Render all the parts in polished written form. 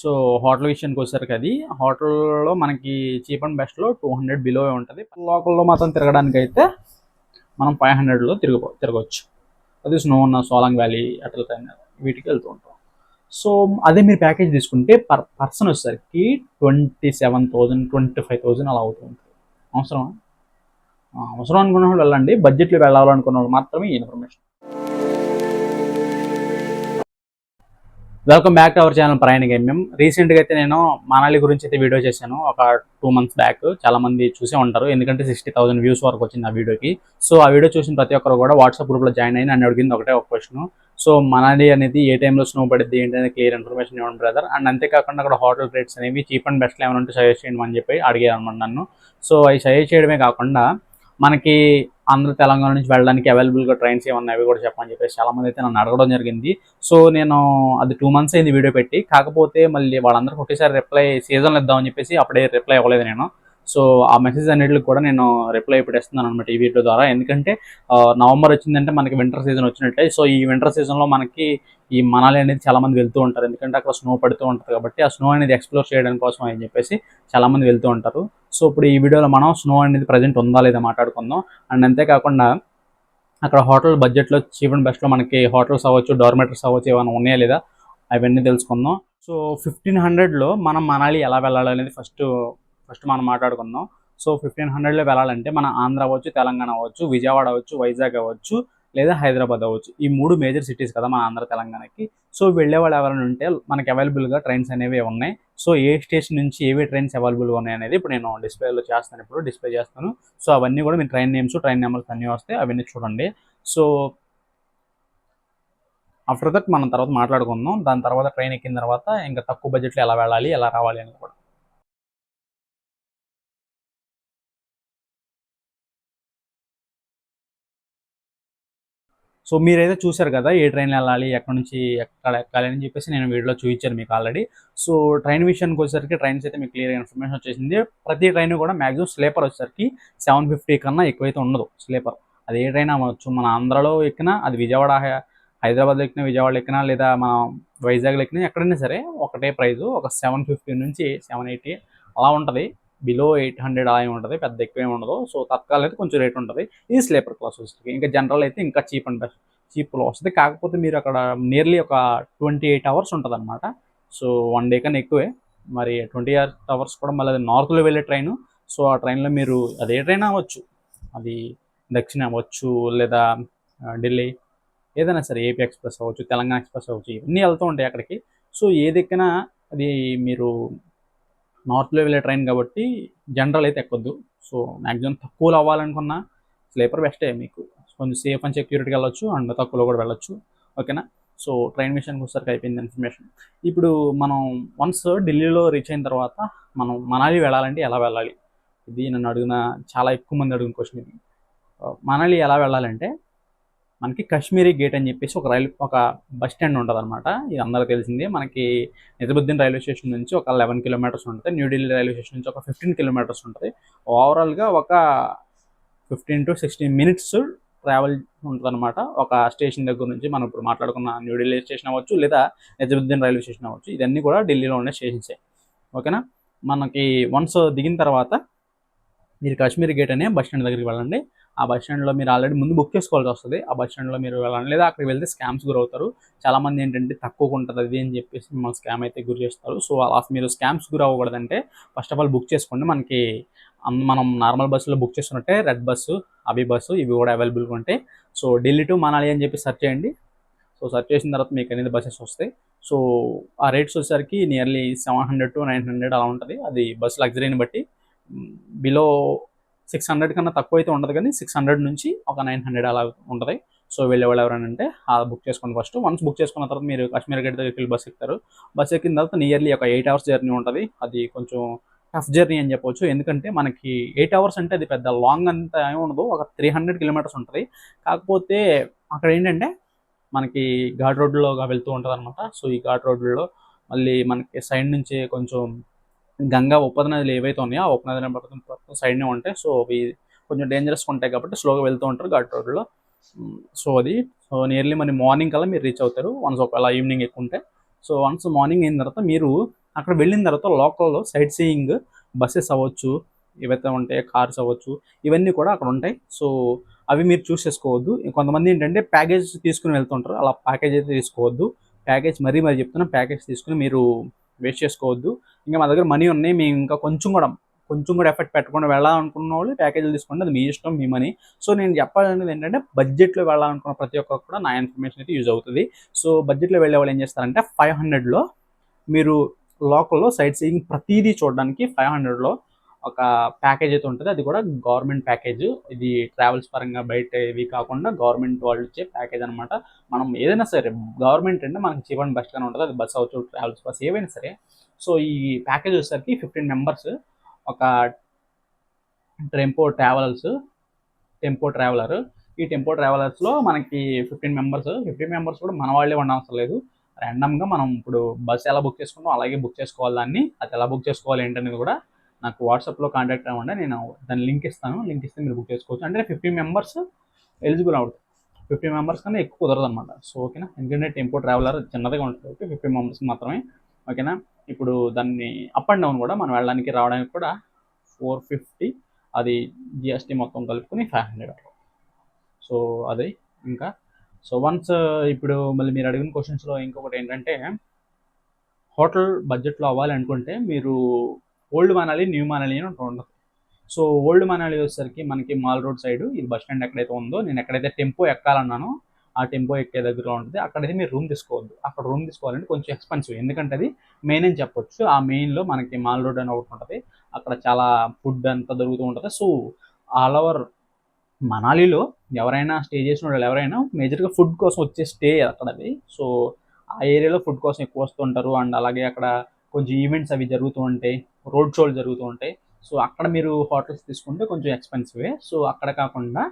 So hotel విషయానికి వచ్చేసరికి అది హోటల్లో మనకి చీప్ అండ్ బెస్ట్లో 200 బిలో ఉంటుంది. లోకల్లో మాత్రం తిరగడానికి అయితే మనం 500లో తిరగవచ్చు. అది స్నో ఉన్న సోలాంగ్ వ్యాలీ అట్లా వీటికి వెళ్తూ ఉంటాం. సో అదే మీరు ప్యాకేజ్ తీసుకుంటే పర్సన్ వచ్చేసరికి 27,000 25,000 అలా అవుతూ ఉంటుంది. అవసరమా? అవసరం అనుకున్న వాళ్ళు వెళ్ళండి. బడ్జెట్లో వెళ్ళాలనుకున్న వాళ్ళు మాత్రమే ఈ information. Welcome back to our channel ప్రయాణ గమ్యం. రీసెంట్గా అయితే నేను మనాలి గురించి అయితే వీడియో చేశాను ఒక 2 months బ్యాక్. చాలా మంది చూసే ఉంటారు, ఎందుకంటే 60,000 వ్యూస్ వరకు వచ్చింది ఆ వీడియోకి. సో ఆ వీడియో చూసిన ప్రతి ఒక్కరు కూడా వాట్సాప్ గ్రూప్లో జాయిన్ అయ్యి నన్ను అడిగింది ఒకటే ఒక క్వశ్చన్. సో మనాలి అనేది ఏ టైంలో స్నో పడుద్ది ఏంటి అనేది క్లియర్ ఇన్ఫర్మేషన్ ఇవ్వండి బ్రదర్. అండ్ అంతేకాకుండా అక్కడ హోటల్ రేట్స్ అనేవి చీప్ అండ్ బెస్ట్లో ఏమైనా ఉంటే సజెస్ట్ చేయండి అని చెప్పి అడిగారు అనమాట నన్ను. సో అవి సజెస్ట్ చేయడమే కాకుండా మనకి ఆంధ్ర తెలంగాణ నుంచి వెళ్ళడానికి అవైలబుల్గా ట్రైన్స్ ఏమన్నా అవి కూడా చెప్పమని చెప్పేసి చాలామంది అయితే నన్ను అడగడం జరిగింది. సో నేను అది 2 months అయింది వీడియో పెట్టి. కాకపోతే మళ్ళీ వాళ్ళందరికీ ఒకేసారి రిప్లై సీజన్లో ఇద్దామని చెప్పేసి అప్పుడే రిప్లై ఇవ్వలేదు నేను. సో ఆ మెసేజ్ అన్నిటికి కూడా నేను రిప్లై ఇప్పుడు ఇస్తున్నాను అనమాట ఈ వీడియో ద్వారా. ఎందుకంటే నవంబర్ వచ్చిందంటే మనకి వింటర్ సీజన్ వచ్చినట్టే. సో ఈ వింటర్ సీజన్లో మనకి ఈ మనాలి అనేది చాలా మంది వెళ్తూ ఉంటారు, ఎందుకంటే అక్కడ స్నో పడుతూ ఉంటుంది కాబట్టి ఆ స్నో అనేది ఎక్స్ప్లోర్ చేయడం కోసం అని చెప్పేసి చాలా మంది వెళ్తూ ఉంటారు. సో ఇప్పుడు ఈ వీడియోలో మనం స్నో అనేది ప్రజెంట్ ఉందా లేదా మాట్లాడుకుందాం. అండ్ అంతేకాకుండా అక్కడ హోటల్ బడ్జెట్లో చీప్ అండ్ బెస్ట్లో మనకి హోటల్స్ అవ్వచ్చు, డార్మెటరీస్ అవ్వచ్చు, ఏమైనా ఉన్నాయా లేదా అవన్నీ తెలుసుకుందాం. సో 1500లో మనం మనాలి ఎలా వెళ్ళాలి అనేది ఫస్ట్ మనం మాట్లాడుకుందాం. సో 1500లో వెళ్ళాలంటే మన ఆంధ్ర అవ్వచ్చు, తెలంగాణ అవ్వచ్చు, విజయవాడ అవ్వచ్చు, వైజాగ్ అవ్వచ్చు, లేదా హైదరాబాద్ అవ్వచ్చు. ఈ 3 మేజర్ సిటీస్ కదా మన ఆంధ్ర తెలంగాణకి. సో వెళ్ళే వాళ్ళు ఎవరైనా ఉంటే మనకి అవైలబుల్గా ట్రైన్స్ అనేవి ఉన్నాయి. సో ఏ స్టేషన్ నుంచి ఏవి ట్రైన్స్ అవైలబుల్గా ఉన్నాయి అనేది ఇప్పుడు నేను డిస్ప్లే చేస్తాను. సో అవన్నీ కూడా మీ ట్రైన్ నేమ్స్, ట్రైన్ నెంబర్స్ అన్నీ వస్తాయి, అవన్నీ చూడండి. సో ఆఫ్టర్ దట్ మనం తర్వాత మాట్లాడుకుందాం. దాని తర్వాత ట్రైన్ ఎక్కిన తర్వాత ఇంకా తక్కువ బడ్జెట్లో ఎలా వెళ్ళాలి, ఎలా రావాలి అని కూడా. సో మీరైతే చూశారు కదా ఏ ట్రైన్లో వెళ్ళాలి, ఎక్కడి నుంచి ఎక్కడ ఎక్కాలి అని చెప్పేసి నేను వీడియోలో చూపించాను మీకు ఆల్రెడీ. సో ట్రైన్ విషయానికి వచ్చేసరికి ట్రైన్స్ అయితే మీకు క్లియర్ ఇన్ఫర్మేషన్ వచ్చేసింది. ప్రతి ట్రైన్ కూడా మ్యాక్సిమం స్లీపర్ వచ్చేసరికి 750 కన్నా ఎక్కువైతే ఉండదు స్లీపర్. అది ఏ ట్రైన్ అవ్వచ్చు, మన ఆంధ్రాలో ఎక్కినా, అది విజయవాడ హైదరాబాద్లో ఎక్కినా, విజయవాడలో ఎక్కినా, లేదా మన వైజాగ్లో ఎక్కినా, ఎక్కడైనా సరే ఒకటే ప్రైజు. ఒక 750 నుంచి 780 అలా ఉంటుంది. బిలో 800 అలా ఉంటుంది, పెద్ద ఎక్కువ ఏమి ఉండదు. సో తత్కాల్ అయితే కొంచెం రేట్ ఉంటుంది. ఇది స్లీపర్ క్లాస్ వస్తుంది. ఇంకా జనరల్ అయితే ఇంకా చీప్ అండ్ బెస్ట్ చీప్లో వస్తుంది. కాకపోతే మీరు అక్కడ నియర్లీ ఒక 28 hours ఉంటుంది అనమాట. సో 1 day కన్నా ఎక్కువే. మరి 28 hours కూడా మళ్ళీ అది నార్త్లో వెళ్ళే ట్రైన్. సో ఆ ట్రైన్లో మీరు అదే ట్రైన్ అవ్వచ్చు, అది దక్షిణ అవ్వచ్చు, లేదా ఢిల్లీ, ఏదైనా సరే ఏపీ ఎక్స్ప్రెస్ అవ్వచ్చు, తెలంగాణ ఎక్స్ప్రెస్ అవ్వచ్చు, ఇవన్నీ వెళ్తూ ఉంటాయి అక్కడికి. సో ఏది ఎక్కినా అది మీరు నార్త్లో వెళ్ళే ట్రైన్ కాబట్టి జనరల్ అయితే ఎక్కొద్దు. సో మ్యాక్సిమం తక్కువలో అవ్వాలనుకున్న స్లీపర్ బెస్టే, మీకు కొంచెం సేఫ్ అండ్ సెక్యూరిటీగా వెళ్ళొచ్చు, అండ్ తక్కువలో కూడా వెళ్ళొచ్చు. ఓకేనా? సో ట్రైన్ విషయానికి వచ్చేసరికి అయిపోయింది ఇన్ఫర్మేషన్. ఇప్పుడు మనం వన్స్ ఢిల్లీలో రీచ్ అయిన తర్వాత మనం మనాలి వెళ్ళాలంటే ఎలా వెళ్ళాలి? ఇది నన్ను అడిగిన చాలా ఎక్కువ మంది అడిగిన క్వశ్చన్ ఇది. మనాలి ఎలా వెళ్ళాలంటే మనకి కాశ్మీరీ గేట్ అని చెప్పేసి ఒక బస్ స్టాండ్ ఉంటుంది అనమాట. ఇది అందరికీ తెలిసింది. మనకి నిజాముద్దీన్ రైల్వే స్టేషన్ నుంచి ఒక 11 kilometers ఉంటుంది. న్యూఢిల్లీ రైల్వే స్టేషన్ నుంచి ఒక 15 kilometers ఉంటుంది. ఓవరాల్గా ఒక 15 to 16 minutes ట్రావెల్ ఉంటుంది అనమాట. ఒక స్టేషన్ దగ్గర నుంచి మనం ఇప్పుడు మాట్లాడుకున్న న్యూఢిల్లీ స్టేషన్ అవ్వచ్చు, లేదా నిజాముద్దీన్ రైల్వే స్టేషన్ అవ్వచ్చు. ఇదన్నీ కూడా ఢిల్లీలో ఉండే స్టేషన్సే. ఓకేనా? మనకి వన్స్ దిగిన తర్వాత మీరు కాశ్మీరీ గేట్ అనే బస్ స్టాండ్ దగ్గరికి వెళ్ళండి. ఆ బస్ స్టాండ్లో మీరు ఆల్రెడీ ముందు బుక్ చేసుకోవాల్సి వస్తుంది. ఆ బస్ స్టాండ్లో మీరు వెళ్ళండి, లేదా అక్కడికి వెళ్తే స్కామ్స్ గురవుతారు. చాలామంది ఏంటంటే తక్కువగా ఉంటుంది అది అని చెప్పేసి మిమ్మల్ని స్కామ్ అయితే గురి చేస్తారు. సో అలా మీరు స్కామ్స్ గురి అవ్వకూడదంటే ఫస్ట్ ఆఫ్ ఆల్ బుక్ చేసుకోండి. మనకి మనం నార్మల్ బస్సులో బుక్ చేసుకున్నట్టే రెడ్ బస్సు, అభి బస్సు, ఇవి కూడా అవైలబుల్గా ఉంటాయి. సో ఢిల్లీ టు మనాలి అని చెప్పి సెర్చ్ చేయండి. సో సెర్చ్ చేసిన తర్వాత మీకు అనేది బస్సెస్ వస్తాయి. సో ఆ రేట్స్ వచ్చేసరికి నియర్లీ 700 to 900 అలా ఉంటుంది. అది బస్ లగ్జరీని బట్టి. బిలో 600 కన్నా తక్కువ అయితే ఉండదు, కానీ 600 నుంచి ఒక 900 అలా ఉంటుంది. సో వెళ్ళేవాళ్ళు ఎవరైనా అంటే ఆ బుక్ చేసుకోండి ఫస్ట్. వన్స్ బుక్ చేసుకున్న తర్వాత మీరు కాశ్మీర్ గేట్ దగ్గరికి వెళ్ళి బస్ ఎక్కుతారు. బస్ ఎక్కిన తర్వాత నియర్లీ ఒక 8 hours జర్నీ ఉంటుంది. అది కొంచెం టఫ్ జర్నీ అని చెప్పవచ్చు. ఎందుకంటే మనకి 8 hours అంటే అది పెద్ద లాంగ్ అంత ఏమి ఉండదు, ఒక 300 kilometers ఉంటుంది. కాకపోతే అక్కడ ఏంటంటే మనకి ఘాట్ రోడ్లోగా వెళ్తూ ఉంటుంది అనమాట. సో ఈ ఘాట్ రోడ్లలో మళ్ళీ మనకి సైడ్ నుంచి కొంచెం గంగా ఉపనదులు ఏవైతే ఉన్నాయో ఆ ఉపనదులు సైడ్నే ఉంటాయి. సో అవి కొంచెం డేంజరస్గా ఉంటాయి కాబట్టి స్లోగా వెళ్తూ ఉంటారు ఘాట్ రోడ్లో. సో నియర్లీ మరి మార్నింగ్ కల్లా మీరు రీచ్ అవుతారు వన్స్ ఒకవేళ ఈవినింగ్ ఎక్కువ ఉంటే. సో వన్స్ మార్నింగ్ అయిన తర్వాత మీరు అక్కడ వెళ్ళిన తర్వాత లోకల్లో సైట్ సీయింగ్ బస్సెస్ అవ్వచ్చు, ఏవైతే ఉంటాయో కార్స్ అవ్వచ్చు, ఇవన్నీ కూడా అక్కడ ఉంటాయి. సో అవి మీరు చూస్ చేసుకోవద్దు. కొంతమంది ఏంటంటే ప్యాకేజ్ తీసుకుని వెళ్తుంటారు. అలా ప్యాకేజ్ అయితే తీసుకోవద్దు. ప్యాకేజ్ మరీ చెప్తున్నాను, ప్యాకేజ్ తీసుకుని మీరు వేస్ట్ చేసుకోవద్దు. ఇంకా మా దగ్గర మనీ ఉన్నాయి, మేము ఇంకా కొంచెం కూడా ఎఫెక్ట్ పెట్టకుండా వెళ్ళాలనుకున్న వాళ్ళు ప్యాకేజీలు తీసుకోండి, అది మీ ఇష్టం, మీ మనీ. సో నేను చెప్పాలనేది ఏంటంటే బడ్జెట్లో వెళ్ళాలనుకున్న ప్రతి ఒక్కరు కూడా నా ఇన్ఫర్మేషన్ అయితే యూజ్ అవుతుంది. సో బడ్జెట్లో వెళ్ళే వాళ్ళు ఏం చేస్తారంటే 500లో మీరు లోకల్లో సైట్ సీయింగ్ ప్రతిదీ చూడడానికి 500లో ఒక ప్యాకేజ్ అయితే ఉంటుంది. అది కూడా గవర్నమెంట్ ప్యాకేజ్. ఇది ట్రావెల్స్ పరంగా బయట ఇవి కాకుండా గవర్నమెంట్ వాళ్ళు ఇచ్చే ప్యాకేజ్ అనమాట. మనం ఏదైనా సరే గవర్నమెంట్ అంటే మనకి చీప్ అండ్ బెస్ట్గానే ఉంటుంది. అది బస్ అవ్వచ్చు, ట్రావెల్స్ బస్ ఏవైనా సరే. సో ఈ ప్యాకేజ్ వచ్చేసరికి 15 మెంబర్స్ ఒక టెంపో ట్రావెలర్. ఈ టెంపో ట్రావెలర్స్లో మనకి 15 మెంబర్స్ కూడా మన వాళ్ళే ఉండవసరం లేదు. ర్యాండమ్గా మనం ఇప్పుడు బస్ ఎలా బుక్ చేసుకుంటాం అలాగే బుక్ చేసుకోవాలి దాన్ని. అది ఎలా బుక్ చేసుకోవాలి ఏంటనేది కూడా నాకు వాట్సాప్లో కాంటాక్ట్ అవ్వండి, నేను దాని లింక్ ఇస్తాను. లింక్ ఇస్తే మీరు బుక్ చేసుకోవచ్చు. అంటే 15 మెంబర్స్ ఎలిజిబుల్ అవుతుంది. 15 మెంబర్స్ కన్నా ఎక్కువ కుదరదు అనమాట. సో ఓకేనా, ఎందుకంటే టెంపో ట్రావెలర్ చిన్నదిగా ఉంటుంది, 15 మెంబర్స్ మాత్రమే. ఓకేనా, ఇప్పుడు దాన్ని అప్ అండ్ డౌన్ కూడా మనం వెళ్ళడానికి రావడానికి కూడా 450, అది జిఎస్టీ మొత్తం కలుపుకొని 500. సో అదే ఇంకా. సో వన్స్ ఇప్పుడు మళ్ళీ మీరు అడిగిన క్వశ్చన్స్లో ఇంకొకటి ఏంటంటే హోటల్ బడ్జెట్లో అవ్వాలి అనుకుంటే మీరు ఓల్డ్ మనాలి, న్యూ మనాలి అని ఉండదు. సో ఓల్డ్ మనాలి వచ్చేసరికి మనకి మాల్ రోడ్ సైడ్, ఇది బస్ స్టాండ్ ఎక్కడైతే ఉందో, నేను ఎక్కడైతే టెంపో ఎక్కాలన్నానో ఆ టెంపో ఎక్కే దగ్గరలో ఉంటుంది. అక్కడైతే మీరు రూమ్ తీసుకోవద్దు. అక్కడ రూమ్ తీసుకోవాలంటే కొంచెం ఎక్స్పెన్సివ్, ఎందుకంటే అది మెయిన్ అని చెప్పొచ్చు. ఆ మెయిన్లో మనకి మాల్ రోడ్ అని ఒకటి ఉంటుంది, అక్కడ చాలా ఫుడ్ అంతా దొరుకుతూ ఉంటుంది. సో ఆల్ ఓవర్ మనాలిలో ఎవరైనా స్టే చేసిన వాళ్ళు ఎవరైనా మేజర్గా ఫుడ్ కోసం వచ్చే స్టే అక్కడ అది. సో ఆ ఏరియాలో ఫుడ్ కోసం ఎక్కువ వస్తుంటారు. అండ్ అలాగే అక్కడ కొంచెం ఈవెంట్స్ అవి జరుగుతూ ఉంటాయి, రోడ్ షోలు జరుగుతూ ఉంటాయి. సో అక్కడ మీరు హోటల్స్ తీసుకుంటే కొంచెం ఎక్స్పెన్సివే. సో అక్కడ కాకుండా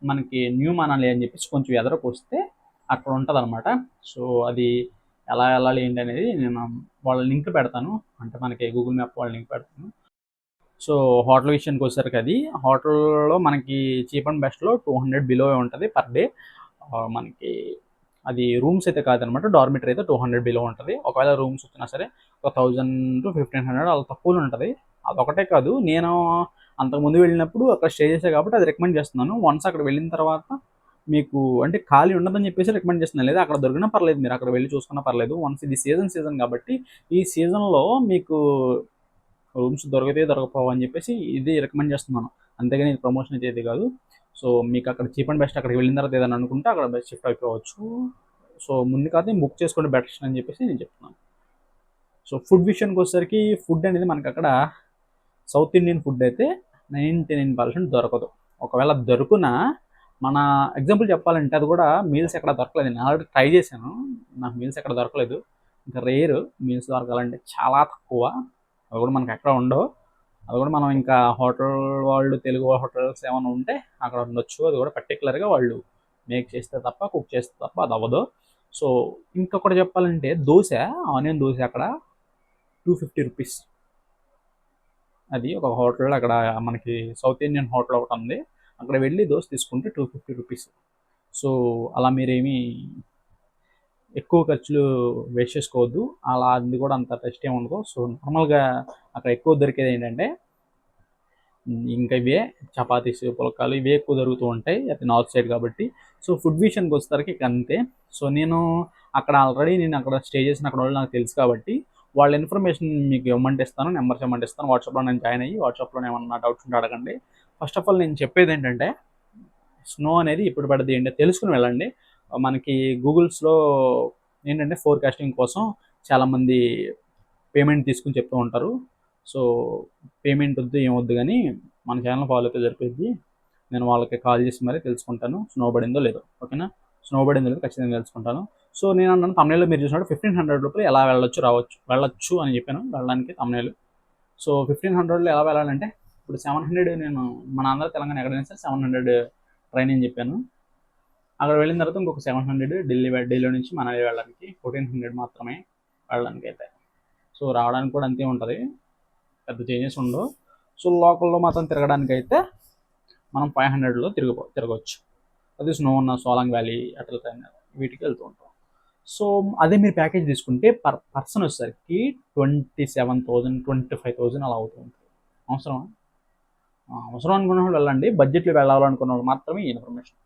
మనకి న్యూ మనాలి అని చెప్పేసి కొంచెం ఎదరకు వస్తే అక్కడ ఉంటుంది అనమాట. సో అది ఎలా వెళ్ళాలి ఏంటి అనేది నేను వాళ్ళ లింక్ పెడతాను, అంటే మనకి గూగుల్ మ్యాప్ వాళ్ళ లింక్ పెడతాను. సో హోటల్ విషయానికి వచ్చేసరికి అది హోటల్లో మనకి చీప్ అండ్ బెస్ట్లో 200 బిలో ఉంటుంది పర్ డే. మనకి అది రూమ్స్ అయితే కాదనమాట, డార్మిటరీ అయితే 200 బిలో ఉంటుంది. ఒకవేళ రూమ్స్ వచ్చినా సరే ఒక 1000 to 1500 అలా తక్కువలో ఉంటుంది. అదొకటే కాదు, నేను అంతకుముందు వెళ్ళినప్పుడు అక్కడ స్టే చేసాను కాబట్టి అది రికమెండ్ చేస్తున్నాను. వన్స్ అక్కడ వెళ్ళిన తర్వాత మీకు అంటే ఖాళీ ఉండదని చెప్పేసి రికమెండ్ చేస్తున్నాను, లేదా అక్కడ దొరికినా పర్లేదు, మీరు అక్కడ వెళ్ళి చూసుకున్నా పర్లేదు. వన్స్ ఇది సీజన్ కాబట్టి ఈ సీజన్లో మీకు రూమ్స్ దొరకపోవు అని చెప్పేసి ఇది రికమెండ్ చేస్తున్నాను, అంతేగాని ఇది ప్రమోషన్ అయితే ఇది కాదు. సో మీకు అక్కడ చీప్ అండ్ బెస్ట్ అక్కడికి వెళ్ళిన తర్వాత ఏదైనా అనుకుంటే అక్కడ బెస్ట్ షిఫ్ట్ అయిపోవచ్చు. సో ముందు కాదు బుక్ చేసుకోండి బెటర్ అని చెప్పేసి నేను చెప్తున్నాను. సో ఫుడ్ విషయానికి వచ్చేసరికి ఫుడ్ అనేది మనకి అక్కడ సౌత్ ఇండియన్ ఫుడ్ అయితే 99% దొరకదు. ఒకవేళ దొరుకునా మన ఎగ్జాంపుల్ చెప్పాలంటే అది కూడా మీల్స్ ఎక్కడ దొరకలేదు. నేను ఆల్రెడీ ట్రై చేశాను, నాకు మీల్స్ ఎక్కడ దొరకలేదు. ఇంకా రేర్ మీల్స్ దొరకాలంటే చాలా తక్కువ, అవి కూడా మనకి ఎక్కడ ఉండవు. అది కూడా మనం ఇంకా హోటల్ వాళ్ళు తెలుగు హోటల్స్ ఏమైనా ఉంటే అక్కడ ఉండొచ్చు. అది కూడా పర్టికులర్గా వాళ్ళు మేక్ చేస్తే తప్ప, కుక్ చేస్తే తప్ప అది అవ్వదు. సో ఇంకొకటి చెప్పాలంటే దోశ, ఆనియన్ దోశ అక్కడ 250 రూపీస్. అది ఒక హోటల్ అక్కడ మనకి సౌత్ ఇండియన్ హోటల్ ఒకటి ఉంది, అక్కడ వెళ్ళి దోశ తీసుకుంటే 250 రూపీస్. సో అలా మీరేమీ ఎక్కువ ఖర్చులు వేస్ట్ చేసుకోవద్దు. అలా అది కూడా అంత టేస్ట్ ఏమి ఉండదు. సో నార్మల్గా అక్కడ ఎక్కువ దొరికేది ఏంటంటే ఇంకా ఇవే చపాతీస్, పుల్కాలు ఇవే ఎక్కువ దొరుకుతూ ఉంటాయి, అది నార్త్ సైడ్ కాబట్టి. సో ఫుడ్ విషయానికి వచ్చేసరికి ఇక అంతే. సో నేను అక్కడ స్టే చేసిన అక్కడ వాళ్ళు నాకు తెలుసు కాబట్టి వాళ్ళ ఇన్ఫర్మేషన్ మీకు ఇవ్వమంటే ఇస్తాను, నెంబర్స్ ఇవ్వమంటే ఇస్తాను. వాట్సాప్లో నేను జాయిన్ అయ్యి వాట్సాప్లో ఏమన్నా డౌట్స్ ఉంటే అడగండి. ఫస్ట్ ఆఫ్ ఆల్ నేను చెప్పేది ఏంటంటే స్నో అనేది ఇప్పుడు పడుతుంది ఏంటో తెలుసుకుని వెళ్ళండి. మనకి గూగుల్స్లో ఏంటంటే ఫోర్కాస్టింగ్ కోసం చాలామంది పేమెంట్ తీసుకుని చెప్తూ ఉంటారు. సో పేమెంట్ వద్దు ఏమొద్దు కానీ మన ఛానల్ ఫాలో అయితే జరిపోయింది. నేను వాళ్ళకి కాల్ చేసి మరీ తెలుసుకుంటాను స్నో పడిందో లేదో. ఓకేనా, స్నో పడిందో లేదో ఖచ్చితంగా తెలుసుకుంటాను. సో నేను అన్నాను తమిళలో మీరు చూసినట్టు 1500 రూపాయలు ఎలా వెళ్ళొచ్చు అని చెప్పాను వెళ్ళడానికి తమిళలో. సో 1500లో ఎలా వెళ్ళాలంటే ఇప్పుడు 700 నేను మన ఆంధ్ర తెలంగాణ ఎక్కడైనా సరే 700 ట్రైన్ అని చెప్పాను. అక్కడ వెళ్ళిన తర్వాత ఇంకొక 700 ఢిల్లీ నుంచి మనాలి వెళ్ళడానికి 1400 మాత్రమే వెళ్ళడానికి అయితే. సో రావడానికి కూడా అంతే ఉంటుంది, పెద్ద చేంజెస్ ఉండవు. సో లోకల్లో మాత్రం తిరగడానికి అయితే మనం 500లో తిరగవచ్చు. అది స్నో ఉన్న సోలాంగ్ వ్యాలీ అటల్ వీటికి వెళ్తూ ఉంటాం. సో అదే మీరు ప్యాకేజ్ తీసుకుంటే పర్సన్ వచ్చేసరికి 27,000 25,000 అలా అవుతుంది. అవసరమా? అవసరం అనుకున్న వాళ్ళు వెళ్ళండి, బడ్జెట్లో వెళ్ళాలనుకున్న వాళ్ళు మాత్రమే ఈ ఇన్ఫర్మేషన్.